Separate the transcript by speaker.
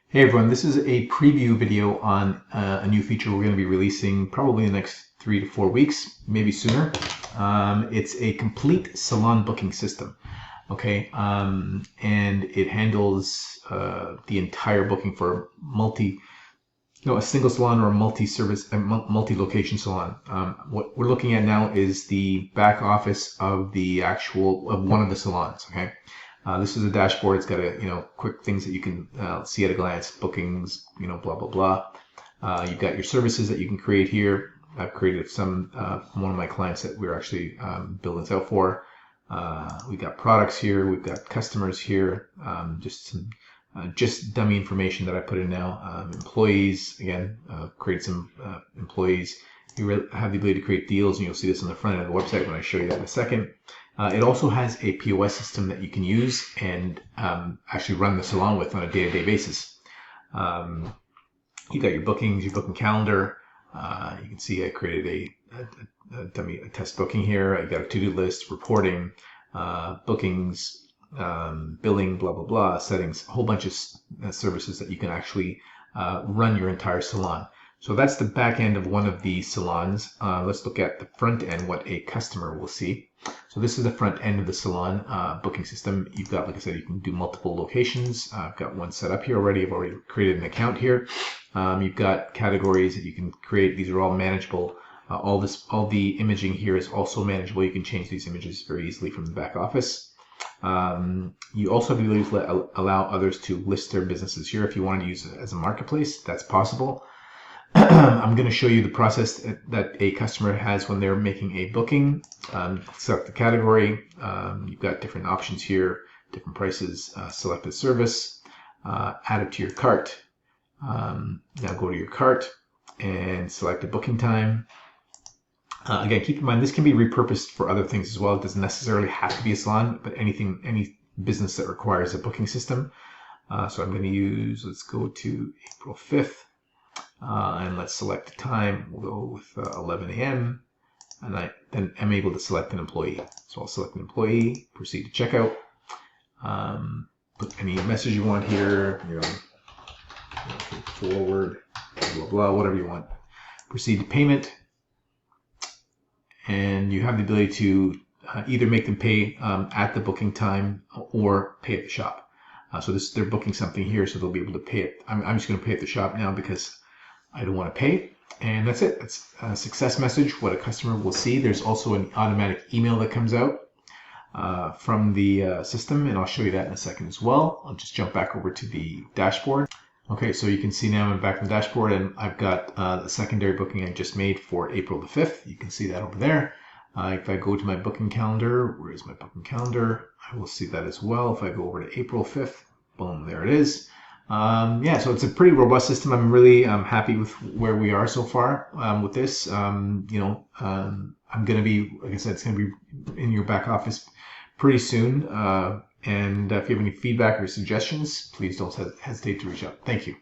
Speaker 1: Hey everyone, this is a preview video on a new feature we're going to be releasing probably in the next 3 to 4 weeks, maybe sooner. It's a complete salon booking system, okay? And it handles the entire booking for a single salon or a multi-service, a multi-location salon. What we're looking at now is the back office of one of the salons, okay? This is a dashboard. It's got quick things that you can see at a glance, bookings, blah, blah, blah. You've got your services that you can create here. I've created some from one of my clients that we're actually building this out for. We've got products here. We've got customers here. Just some dummy information that I put in now. Employees, again, create some employees. You have the ability to create deals, and you'll see this on the front end of the website when I show you that in a second. It also has a POS system that you can use and actually run the salon with on a day-to-day basis. You got your bookings, your booking calendar. You can see I created a test booking here. I got a to-do list, reporting, bookings, billing, blah, blah, blah, settings, a whole bunch of services that you can actually run your entire salon. So that's the back end of one of the salons. Let's look at the front end, what a customer will see. So this is the front end of the salon booking system. You've got, like I said, you can do multiple locations. I've got one set up here already. I've already created an account here. You've got categories that you can create. These are all manageable. All the imaging here is also manageable. You can change these images very easily from the back office. You also have the ability to allow others to list their businesses here. If you want to use it as a marketplace, that's possible. I'm going to show you the process that a customer has when they're making a booking. Select the category. You've got different options here, different prices. Select a service. Add it to your cart. Now go to your cart and select a booking time. Again, keep in mind this can be repurposed for other things as well. It doesn't necessarily have to be a salon, but any business that requires a booking system. So I'm going to use, let's go to April 5th. And let's select a time. We'll go with 11 a.m. and then I'm able to select an employee. So I'll select an employee, proceed to checkout, put any message you want here, forward, blah, blah, whatever you want. Proceed to payment. And you have the ability to either make them pay at the booking time or pay at the shop. So they're booking something here, so they'll be able to pay it. I'm just going to pay at the shop now because I don't want to pay. And that's it. That's a success message, what a customer will see. There's also an automatic email that comes out from the system, and I'll show you that in a second as well. I'll just jump back over to the dashboard. Okay, so you can see now I'm back in the dashboard, and I've got the secondary booking I just made for April the 5th. You can see that over there. If I go to my booking calendar, where is my booking calendar? I will see that as well. If I go over to April 5th, boom, there it is. Yeah, so it's a pretty robust system. I'm really happy with where we are so far with this. I'm going to be, like I said, it's going to be in your back office pretty soon. And if you have any feedback or suggestions, please don't hesitate to reach out. Thank you.